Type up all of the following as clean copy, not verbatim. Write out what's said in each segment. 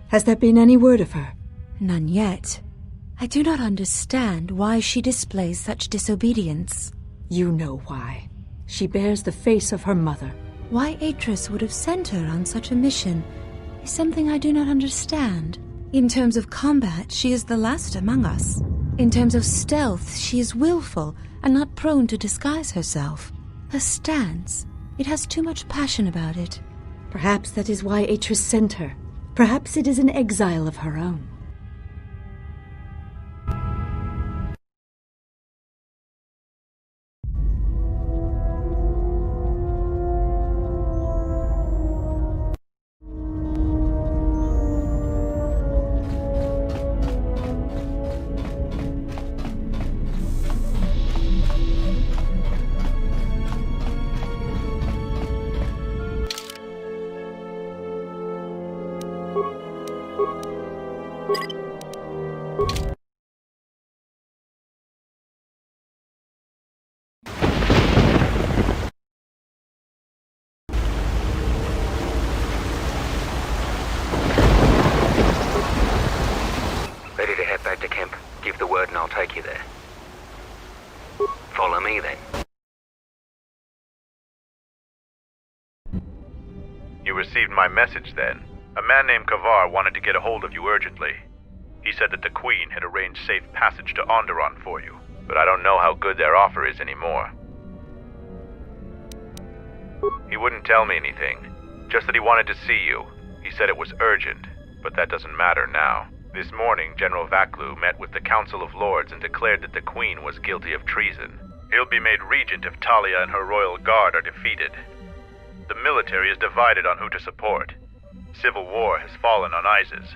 Has there been any word of her? None yet. I do not understand why she displays such disobedience. You know why. She bears the face of her mother. Why Atris would have sent her on such a mission is something I do not understand. In terms of combat, she is the last among us. In terms of stealth, she is willful and not prone to disguise herself. Her stance, it has too much passion about it. Perhaps that is why Atris sent her. Perhaps it is an exile of her own. Ready to head back to camp. Give the word and I'll take you there. Follow me then. You received my message then. A man named Kavar wanted to get a hold of you urgently. He said that the Queen had arranged safe passage to Onderon for you, but I don't know how good their offer is anymore. He wouldn't tell me anything, just that he wanted to see you. He said it was urgent, but that doesn't matter now. This morning, General Vaklu met with the Council of Lords and declared that the Queen was guilty of treason. He'll be made regent if Talia and her royal guard are defeated. The military is divided on who to support. Civil war has fallen on Isis.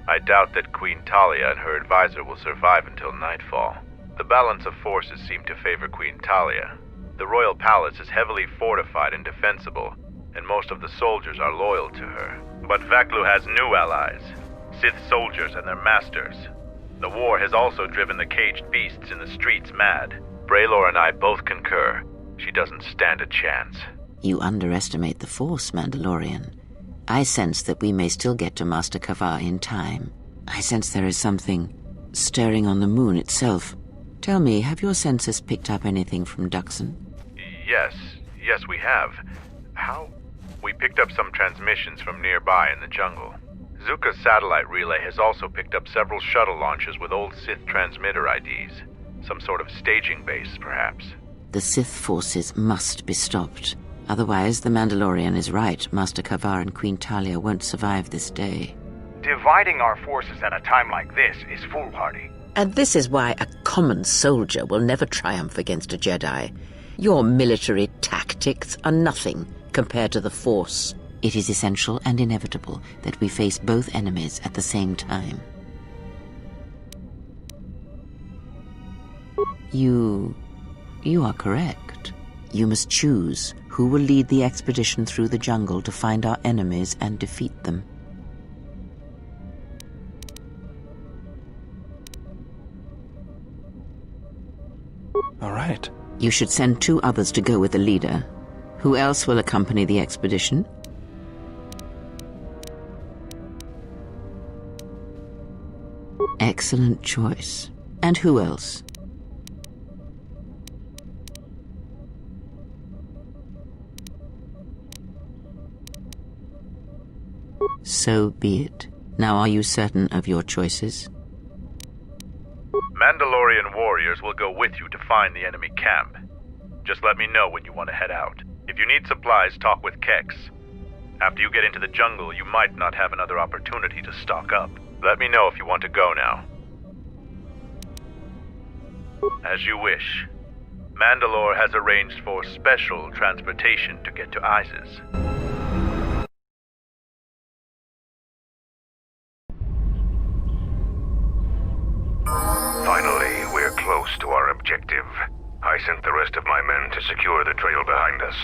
I doubt that Queen Talia and her advisor will survive until nightfall. The balance of forces seem to favor Queen Talia. The royal palace is heavily fortified and defensible, and most of the soldiers are loyal to her. But Vaklu has new allies, Sith soldiers and their masters. The war has also driven the caged beasts in the streets mad. Braylor and I both concur. She doesn't stand a chance. You underestimate the Force, Mandalorian. I sense that we may still get to Master Kavar in time. I sense there is something stirring on the moon itself. Tell me, have your sensors picked up anything from Dxun? Yes, we have. How? We picked up some transmissions from nearby in the jungle. Zuka's satellite relay has also picked up several shuttle launches with old Sith transmitter IDs. Some sort of staging base, perhaps. The Sith forces must be stopped. Otherwise, the Mandalorian is right. Master Kavar and Queen Talia won't survive this day. Dividing our forces at a time like this is foolhardy. And this is why a common soldier will never triumph against a Jedi. Your military tactics are nothing compared to the Force. It is essential and inevitable that we face both enemies at the same time. You are correct. You must choose who will lead the expedition through the jungle to find our enemies and defeat them. All right. You should send 2 others to go with the leader. Who else will accompany the expedition? Excellent choice. And who else? So be it. Now are you certain of your choices? Mandalorian warriors will go with you to find the enemy camp. Just let me know when you want to head out. If you need supplies, talk with Kex. After you get into the jungle, you might not have another opportunity to stock up. Let me know if you want to go now. As you wish. Mandalore has arranged for special transportation to get to Isis. Finally, we're close to our objective. I sent the rest of my men to secure the trail behind us.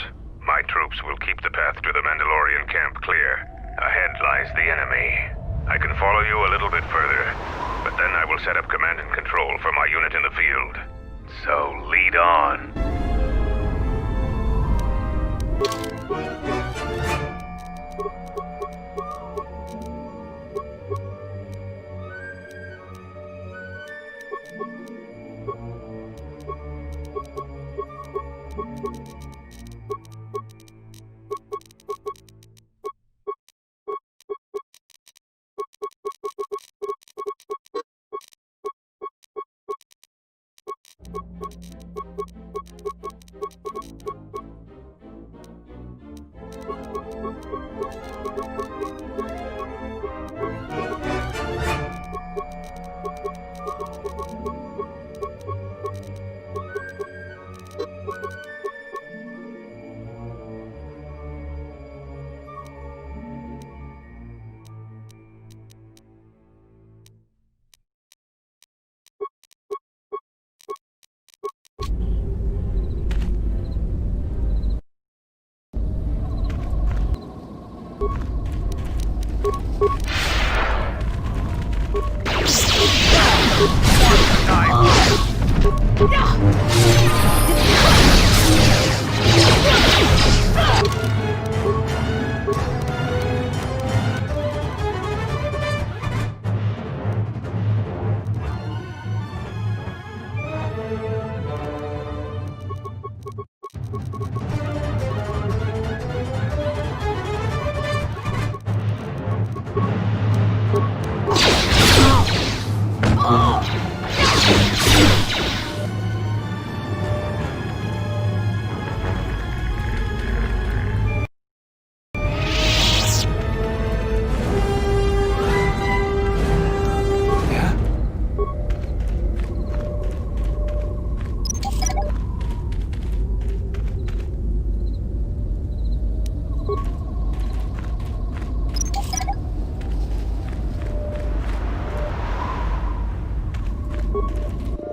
My troops will keep the path to the Mandalorian camp clear. Ahead lies the enemy. I can follow you a little bit further, but then I will set up command and control for my unit in the field. So lead on.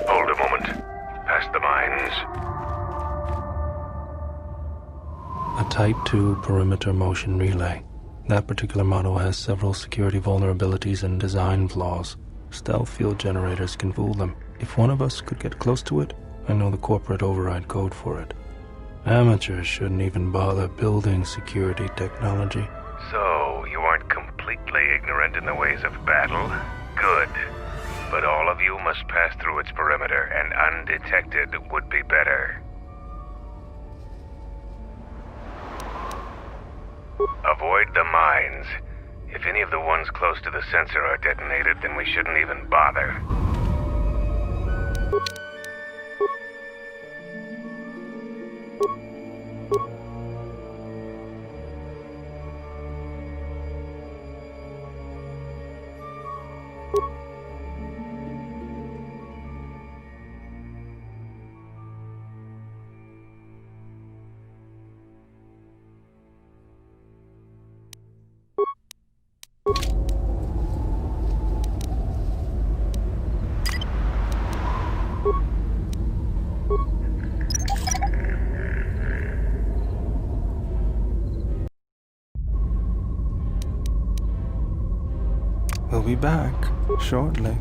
Hold a moment. Past the mines. A Type 2 perimeter motion relay. That particular model has several security vulnerabilities and design flaws. Stealth field generators can fool them. If one of us could get close to it, I know the corporate override code for it. Amateurs shouldn't even bother building security technology. So, you aren't completely ignorant in the ways of battle? Good. But all of you must pass through its perimeter, and undetected would be better. Avoid the mines. If any of the ones close to the sensor are detonated, then we shouldn't even bother. We'll be back shortly.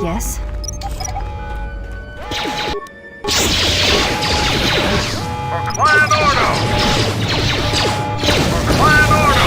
Yes? For Clan Ordo! For Clan Ordo!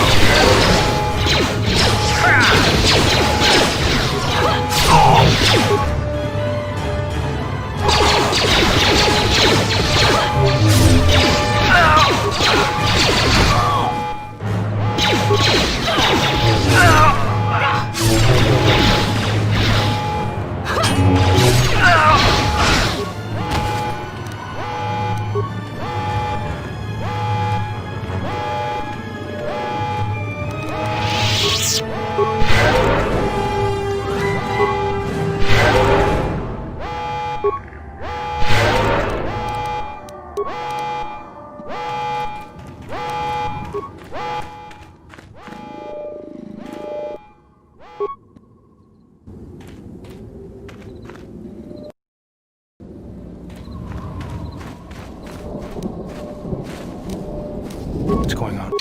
What's going on?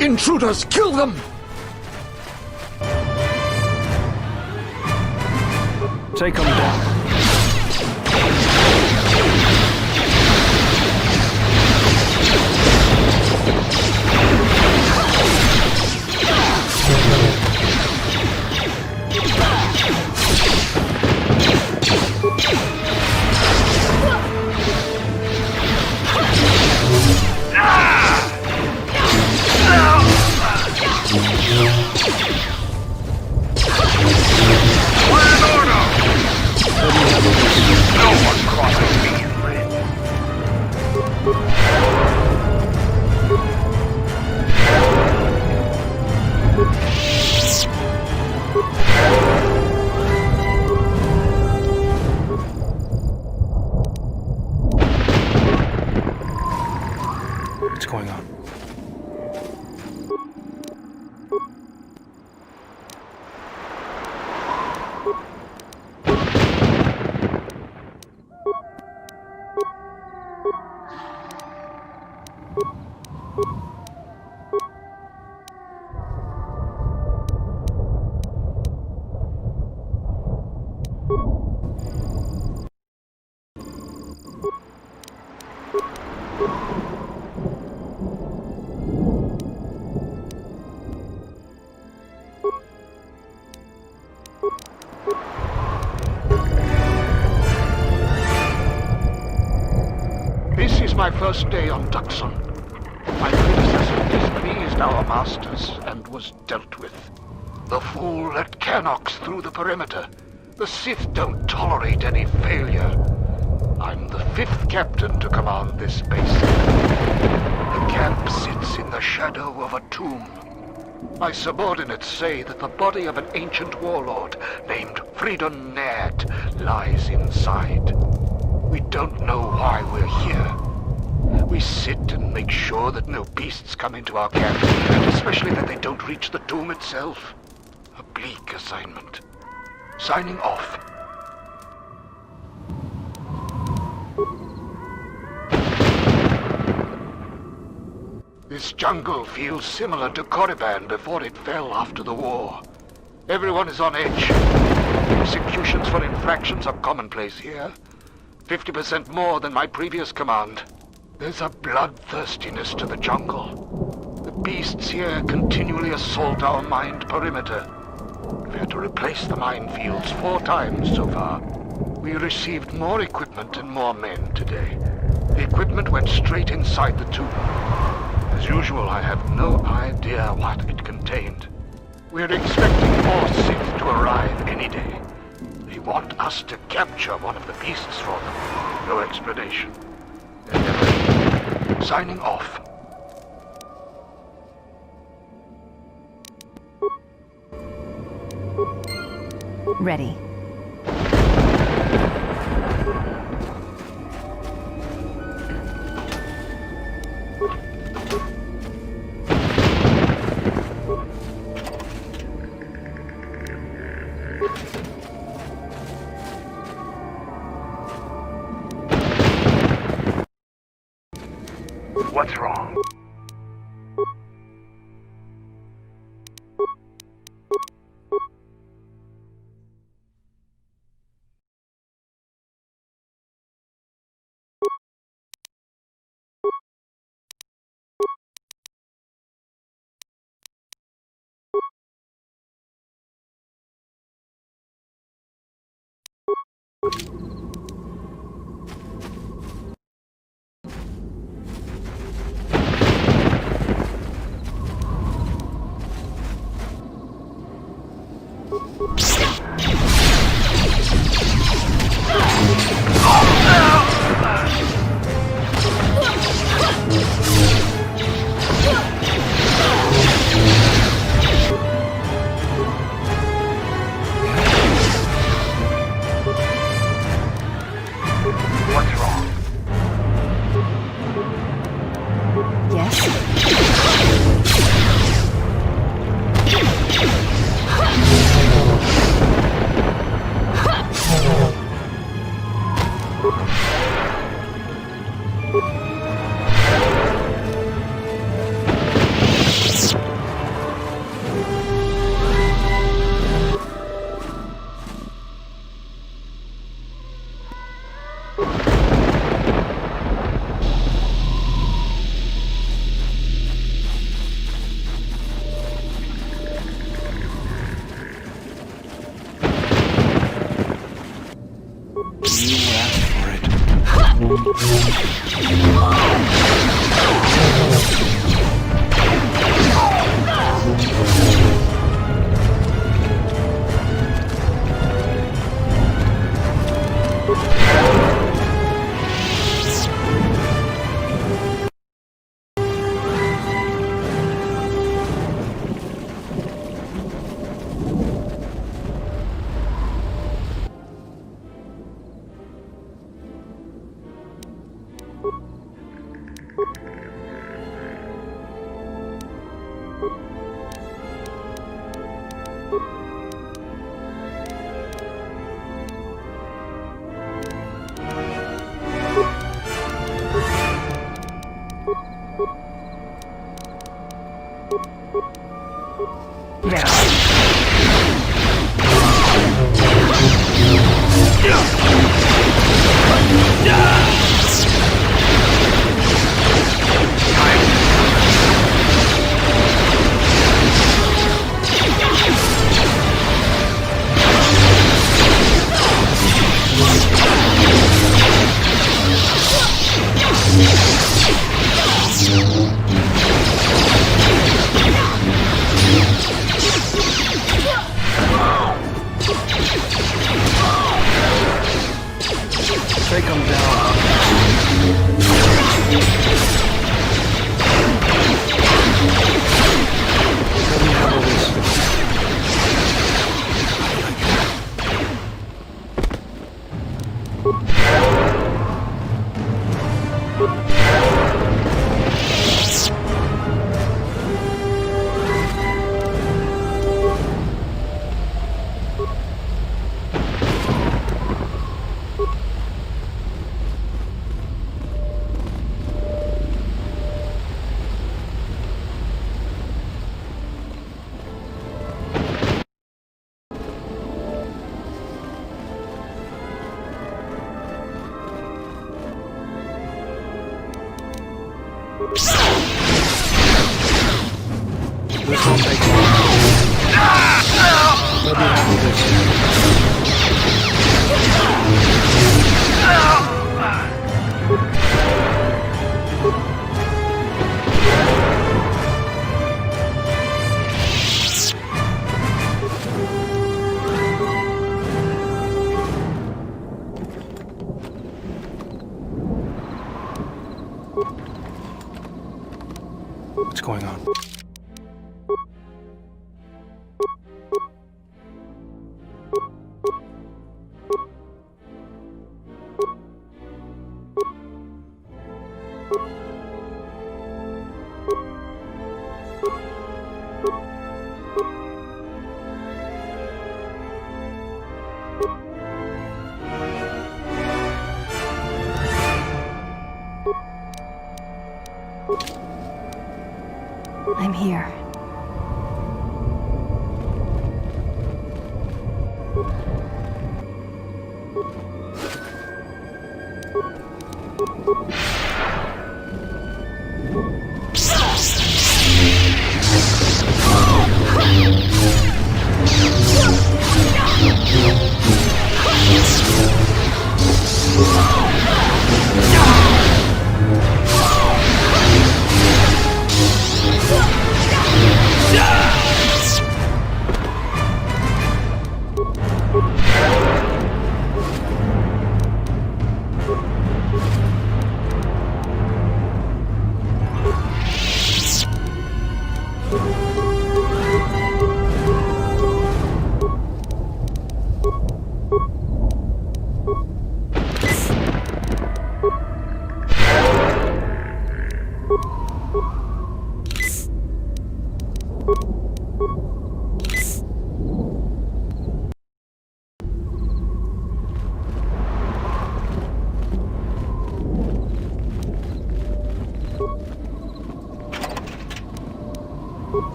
Intruders, kill them! Take them down. What's going on? This is my first day on Dxun. My predecessor displeased our masters and was dealt with. The fool let Canox through the perimeter. The Sith don't tolerate any failure. I'm the 5th captain to command this base. The camp sits in the shadow of a tomb. My subordinates say that the body of an ancient warlord named Freedon Nadd lies inside. We don't know why we're here. We sit and make sure that no beasts come into our camp, and especially that they don't reach the tomb itself. A bleak assignment. Signing off. This jungle feels similar to Korriban before it fell after the war. Everyone is on edge. Executions for infractions are commonplace here. 50% more than my previous command. There's a bloodthirstiness to the jungle. The beasts here continually assault our mined perimeter. We've had to replace the minefields 4 times so far. We received more equipment and more men today. The equipment went straight inside the tumba. As usual, I have no idea what it contained. We're expecting more Sith to arrive any day. They want us to capture one of the beasts for them. No explanation. Endeavor. Signing off. Ready. What's wrong? What's wrong? Take him down. What's going on? I'm here.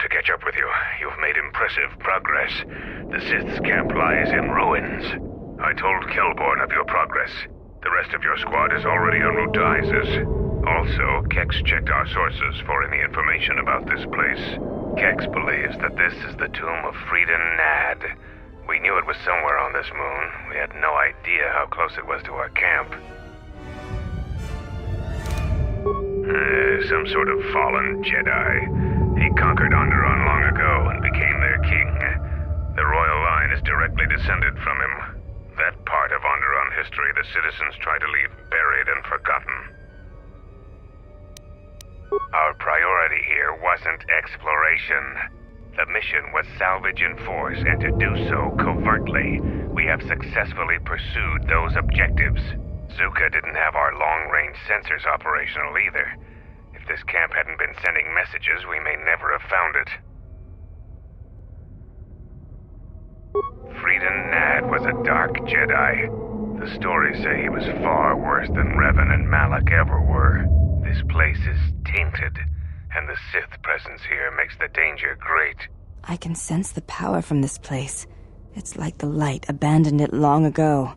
To catch up with you. You've made impressive progress. The Sith's camp lies in ruins. I told Kelborn of your progress. The rest of your squad is already en route to Isis. Also, Kex checked our sources for any information about this place. Kex believes that this is the tomb of Freedon Nadd. We knew it was somewhere on this moon. We had no idea how close it was to our camp. Some sort of fallen Jedi. He conquered Onderon long ago and became their king. The royal line is directly descended from him. That part of Onderon history the citizens try to leave buried and forgotten. Our priority here wasn't exploration. The mission was salvage in force, and to do so covertly. We have successfully pursued those objectives. Zuka didn't have our long-range sensors operational either. If this camp hadn't been sending messages, we may never have found it. Freedon Nadd was a dark Jedi. The stories say he was far worse than Revan and Malak ever were. This place is tainted, and the Sith presence here makes the danger great. I can sense the power from this place. It's like the light abandoned it long ago.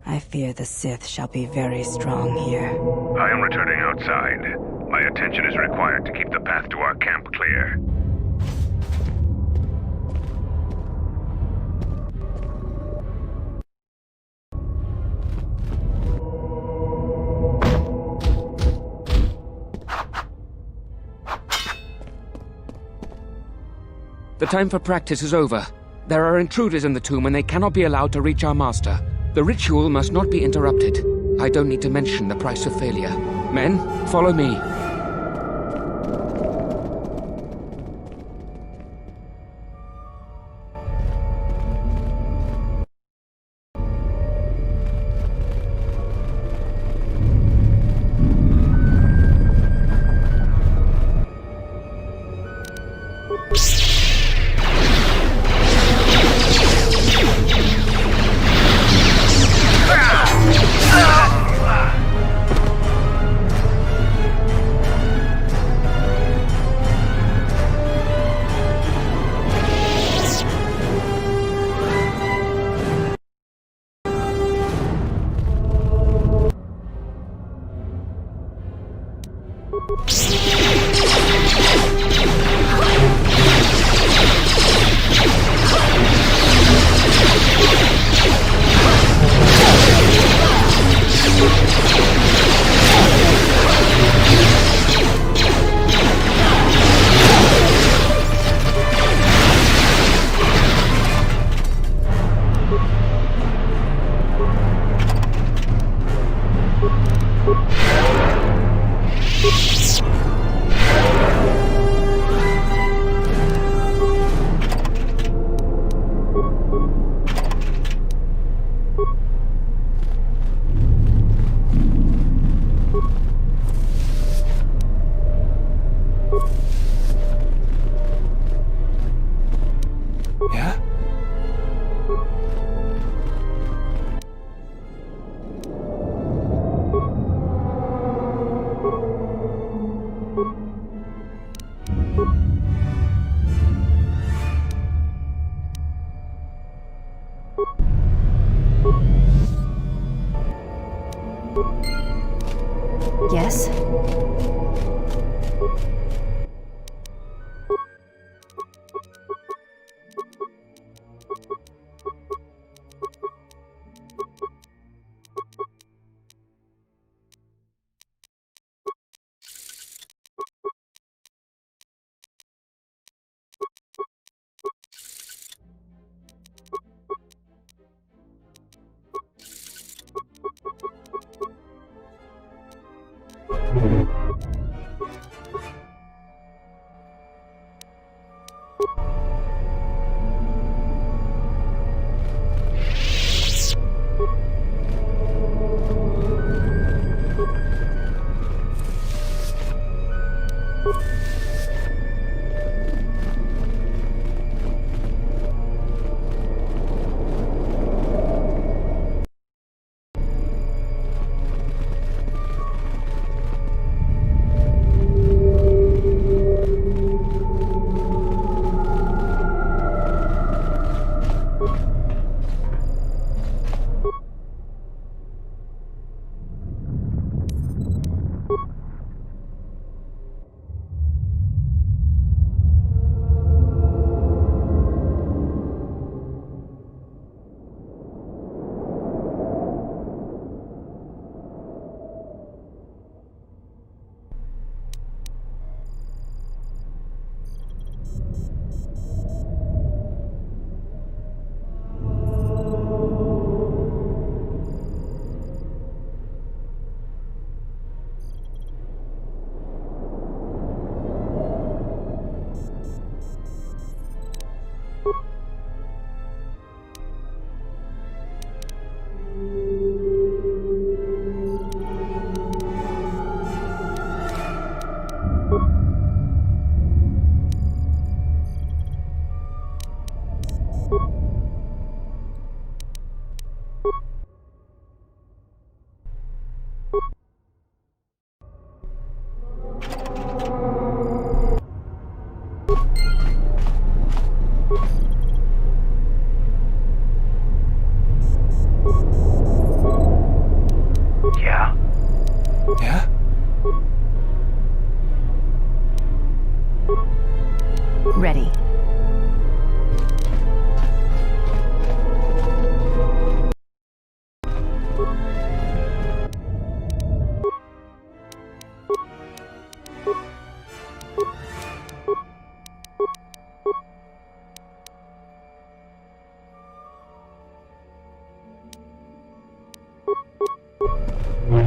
I fear the Sith shall be very strong here. I am returning outside. My attention is required to keep the path to our camp clear. The time for practice is over. There are intruders in the tomb and they cannot be allowed to reach our master. The ritual must not be interrupted. I don't need to mention the price of failure. Men, follow me. Let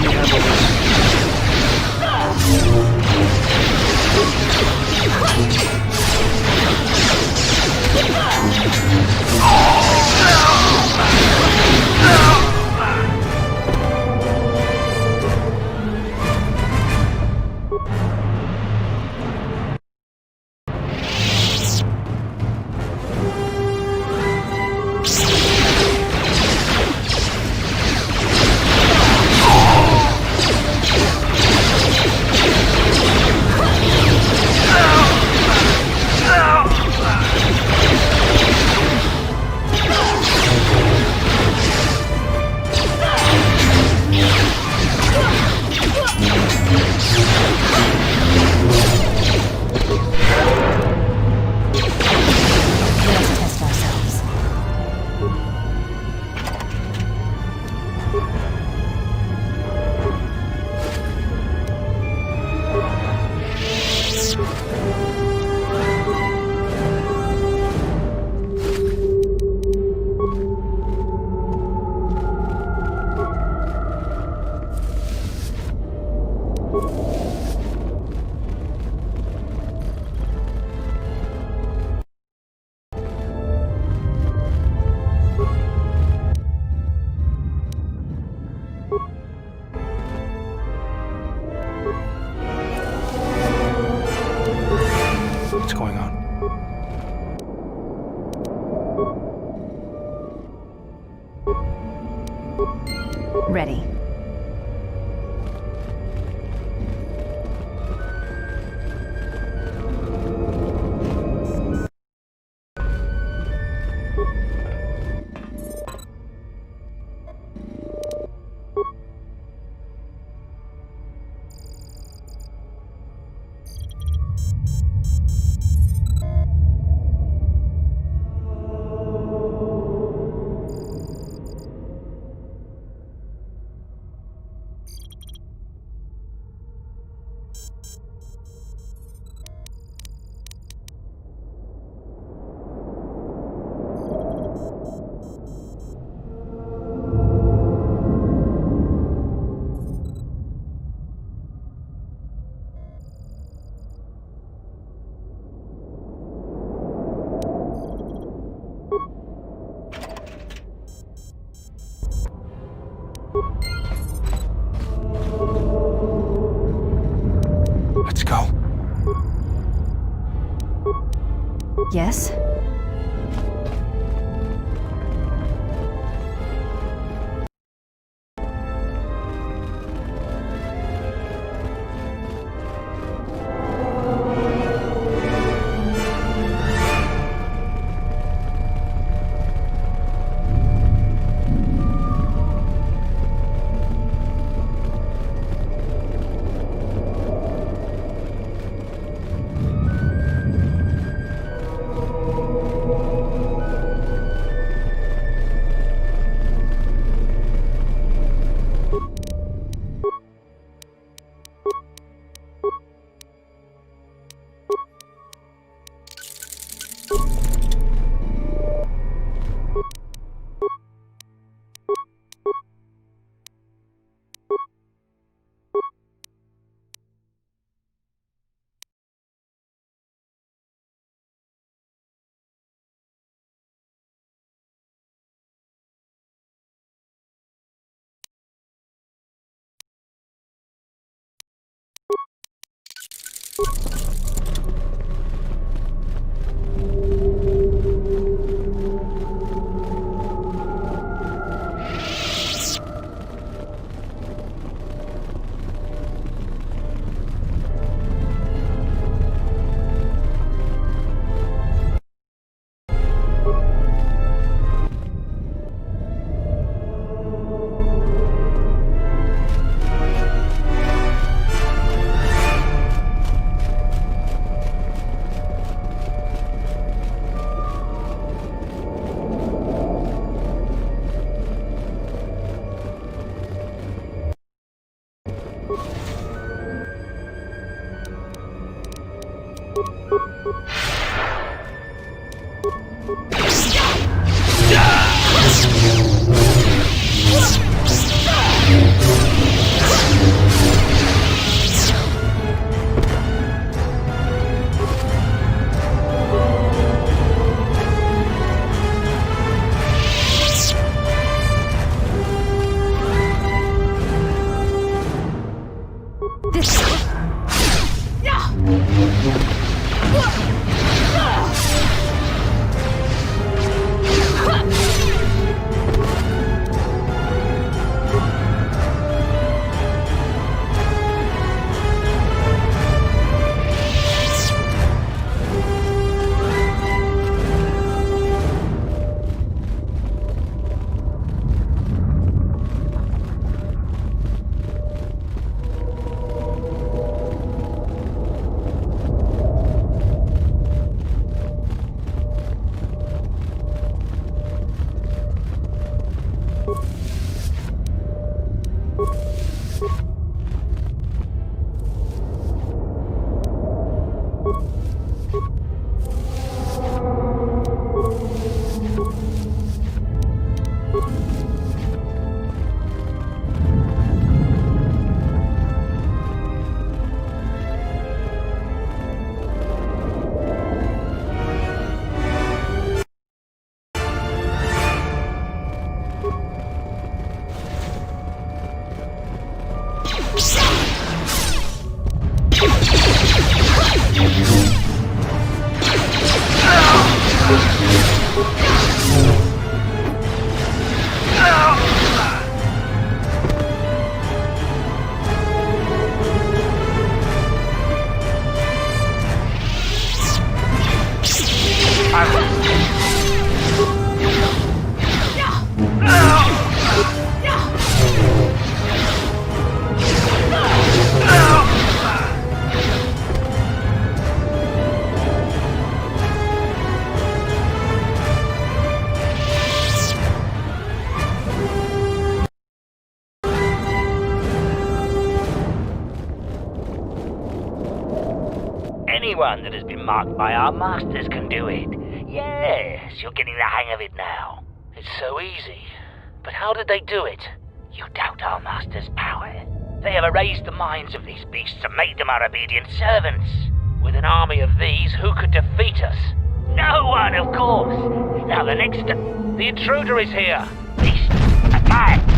me handle what's going on. Ready. Let's go. Yes? Anyone that has been marked by our masters can do it. Yes, you're getting the hang of it now. It's so easy. But how did they do it? You doubt our masters' power? They have erased the minds of these beasts and made them our obedient servants. With an army of these, who could defeat us? No one, of course. Now the next... The intruder is here. Beast, attack!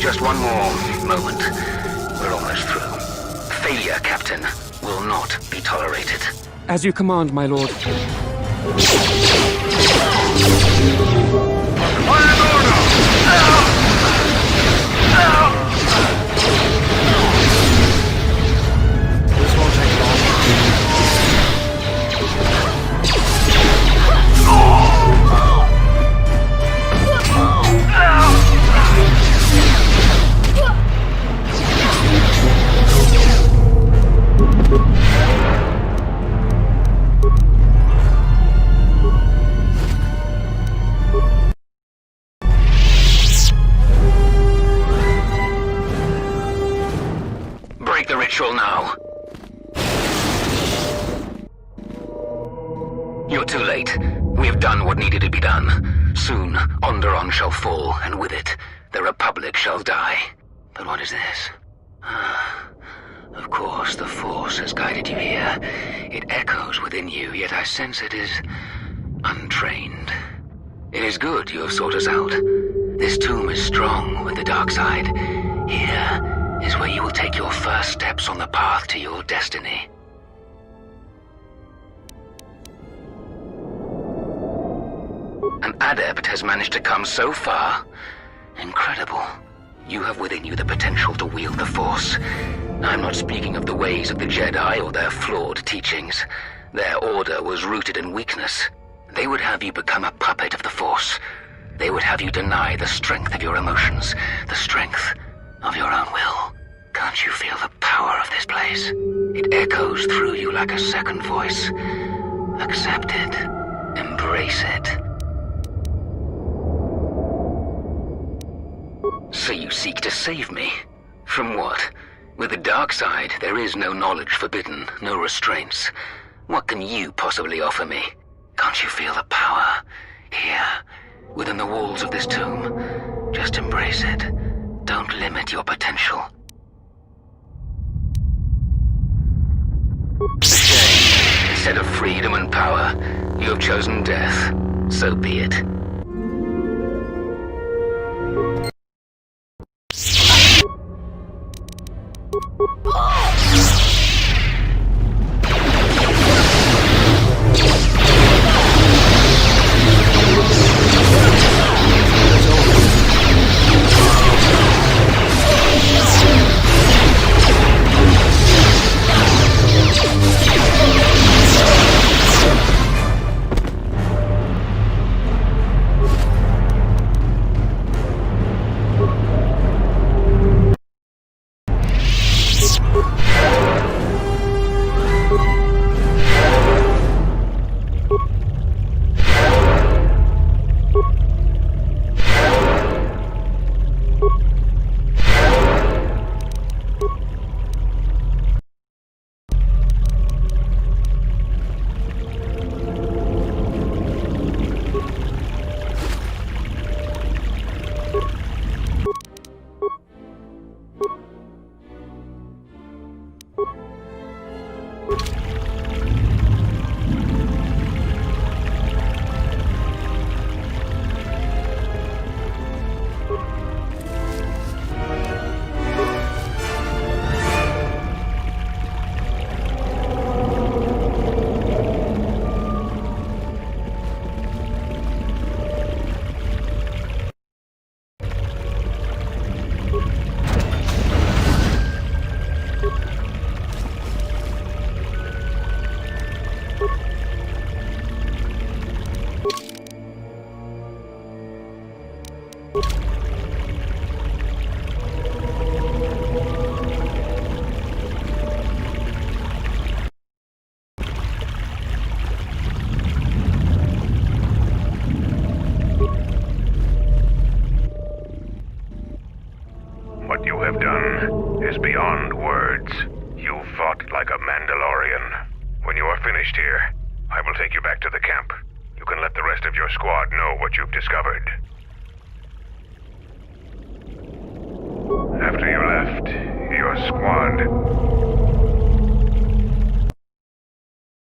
Just one more moment. We're almost through. Failure, Captain, will not be tolerated. As you command, my lord. This won't take long. Break the ritual now. You're too late. We have done what needed to be done. Soon, Onderon shall fall, and with it, the Republic shall die. But what is this? Of course, the Force has guided you here. It echoes within you, yet I sense it is untrained. It is good you have sought us out. This tomb is strong with the dark side. Here is where you will take your first steps on the path to your destiny. An adept has managed to come so far. Incredible. You have within you the potential to wield the Force. I'm not speaking of the ways of the Jedi or their flawed teachings. Their order was rooted in weakness. They would have you become a puppet of the Force. They would have you deny the strength of your emotions, the strength of your own will. Can't you feel the power of this place? It echoes through you like a second voice. Accept it. Embrace it. So you seek to save me? From what? With the dark side, there is no knowledge forbidden, no restraints. What can you possibly offer me? Can't you feel the power? Here, within the walls of this tomb. Just embrace it. Don't limit your potential. A shame. Instead of freedom and power, you have chosen death. So be it. What you have done is beyond words. You fought like a Mandalorian. When you are finished here, I will take you back to the camp. You can let the rest of your squad know what you've discovered. After you left, your squad